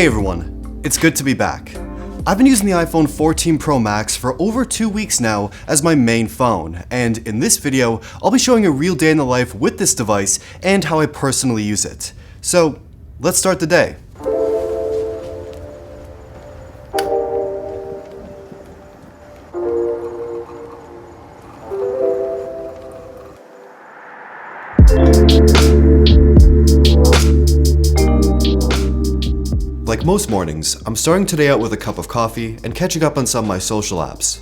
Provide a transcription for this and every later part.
Hey everyone, it's good to be back. I've been using the iPhone 14 Pro Max for over 2 weeks now as my main phone, and in this video, I'll be showing a real day in the life with this device and how I personally use it. So, let's start the day. Like most mornings, I'm starting today out with a cup of coffee and catching up on some of my social apps.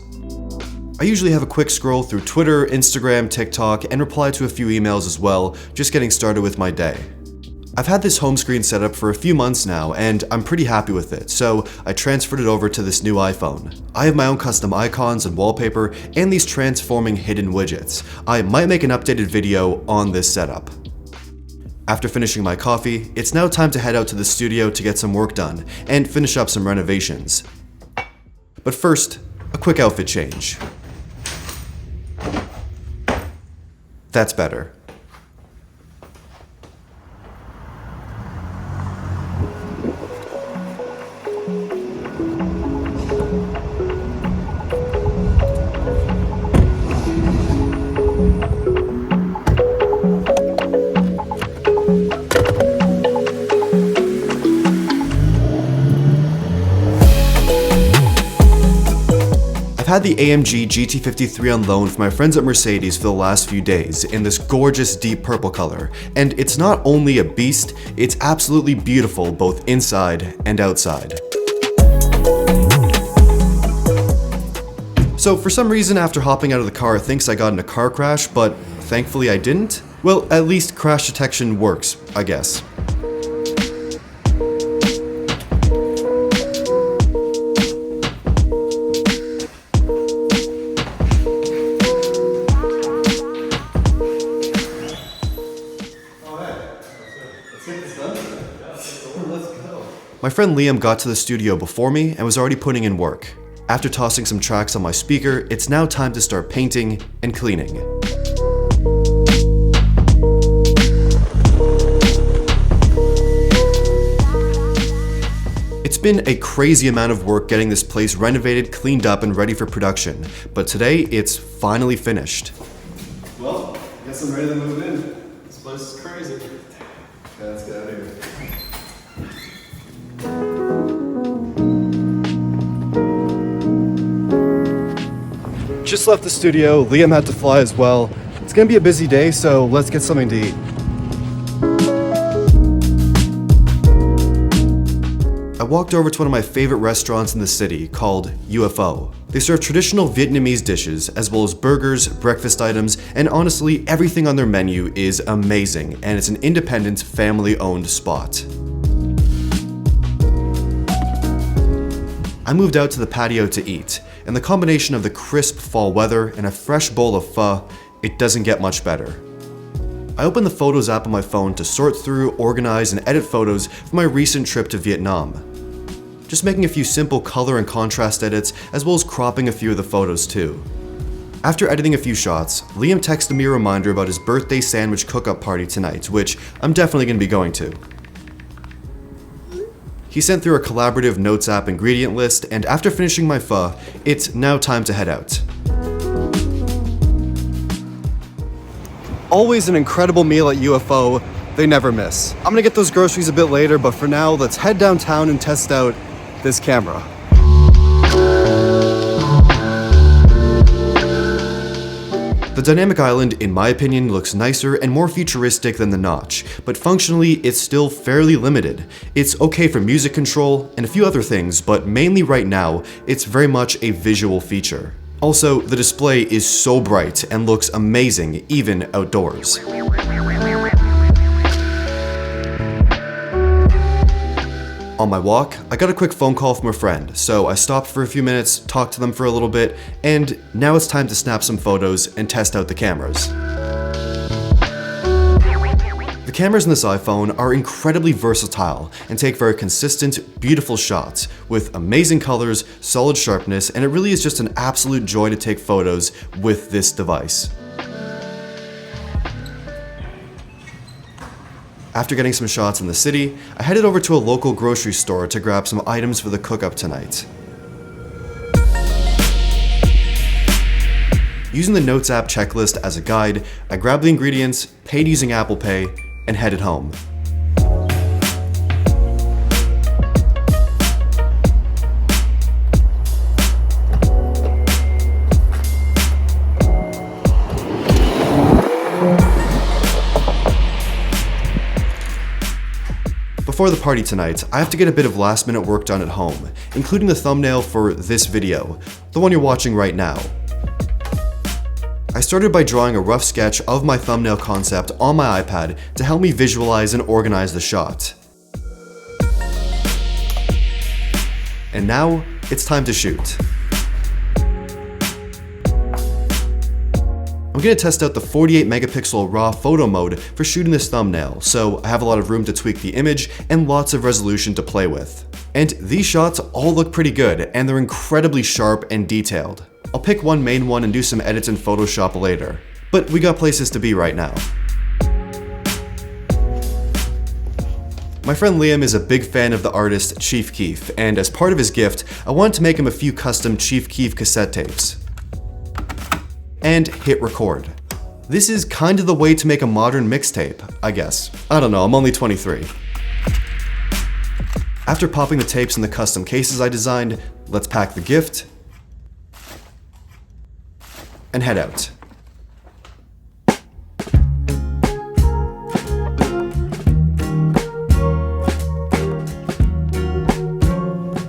I usually have a quick scroll through Twitter, Instagram, TikTok, and reply to a few emails as well, just getting started with my day. I've had this home screen set up for a few months now, and I'm pretty happy with it, so I transferred it over to this new iPhone. I have my own custom icons and wallpaper, and these transforming hidden widgets. I might make an updated video on this setup. After finishing my coffee, it's now time to head out to the studio to get some work done and finish up some renovations. But first, a quick outfit change. That's better. I've had the AMG GT53 on loan from my friends at Mercedes for the last few days in this gorgeous deep purple color, and it's not only a beast, it's absolutely beautiful both inside and outside. So for some reason after hopping out of the car it thinks I got in a car crash, but thankfully I didn't. Well, at least crash detection works, I guess. My friend Liam got to the studio before me and was already putting in work. After tossing some tracks on my speaker, it's now time to start painting and cleaning. It's been a crazy amount of work getting this place renovated, cleaned up, and ready for production, but today it's finally finished. Well, I guess I'm ready to move in. This place is crazy. Okay, let's get out of here. Just left the studio, Liam had to fly as well. It's gonna be a busy day, so let's get something to eat. I walked over to one of my favorite restaurants in the city called UFO. They serve traditional Vietnamese dishes as well as burgers, breakfast items, and honestly, everything on their menu is amazing, and it's an independent, family-owned spot. I moved out to the patio to eat, and the combination of the crisp fall weather and a fresh bowl of pho, it doesn't get much better. I opened the Photos app on my phone to sort through, organize, and edit photos from my recent trip to Vietnam. Just making a few simple color and contrast edits, as well as cropping a few of the photos too. After editing a few shots, Liam texted me a reminder about his birthday sandwich cook-up party tonight, which I'm definitely going to be going to. He sent through a collaborative notes app ingredient list, and after finishing my pho, it's now time to head out. Always an incredible meal at UFO, they never miss. I'm gonna get those groceries a bit later, but for now, let's head downtown and test out this camera. The dynamic island, in my opinion, looks nicer and more futuristic than the Notch, but functionally it's still fairly limited. It's okay for music control and a few other things, but mainly right now, it's very much a visual feature. Also, the display is so bright and looks amazing even outdoors. On my walk, I got a quick phone call from a friend, so I stopped for a few minutes, talked to them for a little bit, and now it's time to snap some photos and test out the cameras. The cameras in this iPhone are incredibly versatile and take very consistent, beautiful shots with amazing colors, solid sharpness, and it really is just an absolute joy to take photos with this device. After getting some shots in the city, I headed over to a local grocery store to grab some items for the cook-up tonight. Using the Notes app checklist as a guide, I grabbed the ingredients, paid using Apple Pay, and headed home. Before the party tonight, I have to get a bit of last minute work done at home, including the thumbnail for this video, the one you're watching right now. I started by drawing a rough sketch of my thumbnail concept on my iPad to help me visualize and organize the shot. And now, it's time to shoot. I'm going to test out the 48 megapixel RAW photo mode for shooting this thumbnail, so I have a lot of room to tweak the image and lots of resolution to play with. And these shots all look pretty good, and they're incredibly sharp and detailed. I'll pick one main one and do some edits in Photoshop later, but we got places to be right now. My friend Liam is a big fan of the artist Chief Keef, and as part of his gift, I wanted to make him a few custom Chief Keef cassette tapes. And hit record. This is kind of the way to make a modern mixtape, I guess. I don't know, I'm only 23. After popping the tapes in the custom cases I designed, let's pack the gift and head out.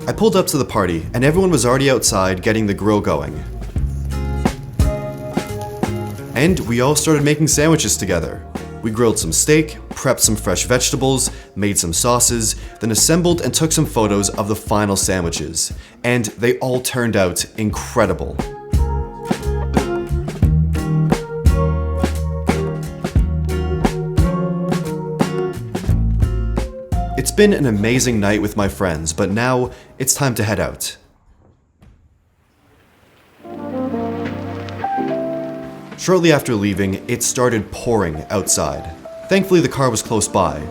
I pulled up to the party, and everyone was already outside getting the grill going. And we all started making sandwiches together. We grilled some steak, prepped some fresh vegetables, made some sauces, then assembled and took some photos of the final sandwiches. And they all turned out incredible. It's been an amazing night with my friends, but now it's time to head out. Shortly after leaving, it started pouring outside. Thankfully, the car was close by.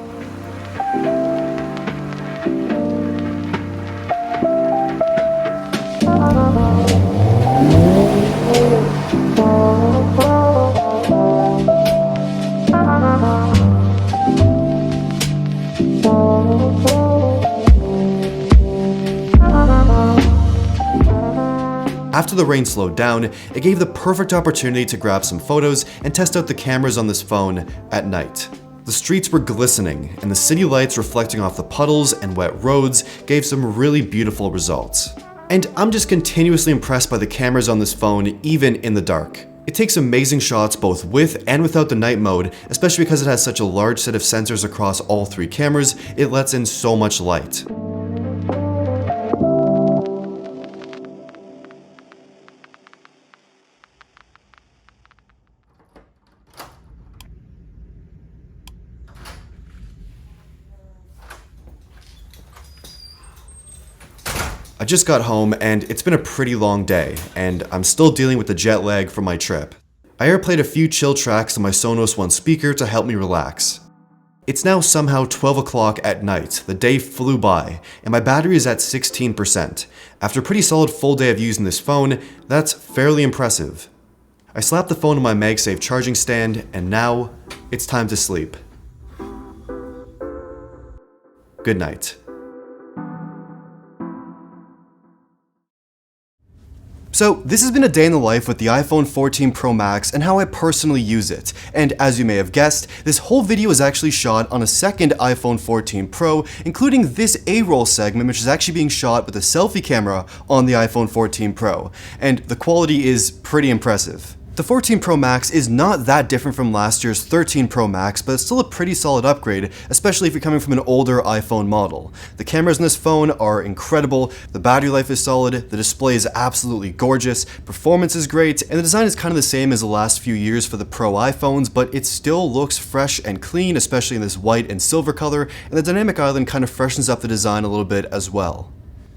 After the rain slowed down, it gave the perfect opportunity to grab some photos and test out the cameras on this phone at night. The streets were glistening, and the city lights reflecting off the puddles and wet roads gave some really beautiful results. And I'm just continuously impressed by the cameras on this phone, even in the dark. It takes amazing shots both with and without the night mode, especially because it has such a large set of sensors across all three cameras. It lets in so much light. I just got home and it's been a pretty long day, and I'm still dealing with the jet lag from my trip. I airplayed a few chill tracks on my Sonos One speaker to help me relax. It's now somehow 12 o'clock at night, the day flew by, and my battery is at 16%. After a pretty solid full day of using this phone, that's fairly impressive. I slapped the phone on my MagSafe charging stand, and now it's time to sleep. Good night. So this has been a day in the life with the iPhone 14 Pro Max and how I personally use it. And as you may have guessed, this whole video is actually shot on a second iPhone 14 Pro, including this A-roll segment, which is actually being shot with a selfie camera on the iPhone 14 Pro. And the quality is pretty impressive. The 14 Pro Max is not that different from last year's 13 Pro Max, but it's still a pretty solid upgrade, especially if you're coming from an older iPhone model. The cameras in this phone are incredible, the battery life is solid, the display is absolutely gorgeous, performance is great, and the design is kind of the same as the last few years for the Pro iPhones, but it still looks fresh and clean, especially in this white and silver color, and the dynamic island kind of freshens up the design a little bit as well.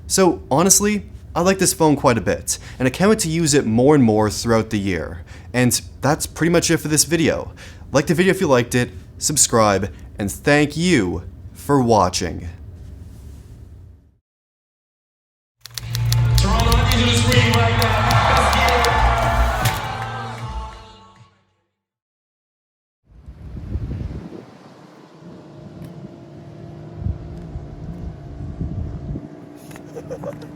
So honestly, I like this phone quite a bit, and I can't wait to use it more and more throughout the year. And that's pretty much it for this video. Like the video if you liked it, subscribe, and thank you for watching. Toronto, I need you to scream right now. Let's get it.